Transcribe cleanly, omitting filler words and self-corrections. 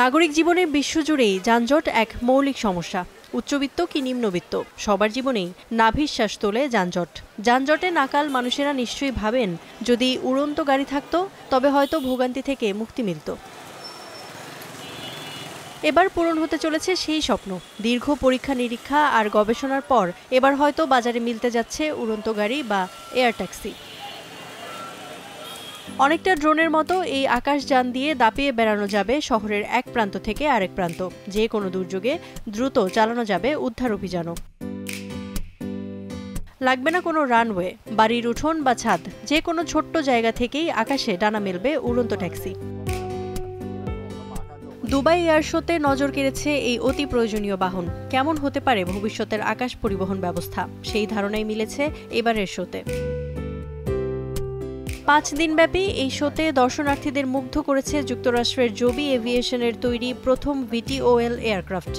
নাগরিক জীবনে বিশ্বজুড়েই যানজট এক মৌলিক সমস্যা। উচ্চবিত্ত কি নিম্নবিত্ত, সবার জীবনেই নাভিশ্বাস তোলে যানজট। যানজটে নাকাল মানুষেরা নিশ্চয়ই ভাবেন, যদি উড়ন্ত গাড়ি থাকতো তবে হয়তো ভোগান্তি থেকে মুক্তি মিলত। এবার পূরণ হতে চলেছে সেই স্বপ্ন। দীর্ঘ পরীক্ষা নিরীক্ষা আর গবেষণার পর এবার হয়তো বাজারে মিলতে যাচ্ছে উড়ন্ত গাড়ি বা এয়ার ট্যাক্সি। অনেকটা ড্রোনের মতো এই আকাশযান দিয়ে দাপিয়ে বেড়ানো যাবে শহরের এক প্রান্ত থেকে আরেক প্রান্ত। যে কোনো দুর্যোগে দ্রুত চালানো যাবে উদ্ধার অভিযানও। লাগবে না কোনো রানওয়ে, বাড়ির উঠোন বা ছাদ, যে কোনো ছোট্ট জায়গা থেকেই আকাশে ডানা মেলবে উড়ন্ত ট্যাক্সি। দুবাই এয়ার শোতে নজর কেড়েছে এই অতি প্রয়োজনীয় বাহন। কেমন হতে পারে ভবিষ্যতের আকাশ পরিবহন ব্যবস্থা, সেই ধারণাই মিলেছে এবারের শোতে। 5 দিনব্যাপী এই শোতে দর্শনার্থীদের মুগ্ধ করেছে যুক্তরাষ্ট্রের জবি এভিয়েশনের তৈরি প্রথম VTOL এয়ারক্রাফট।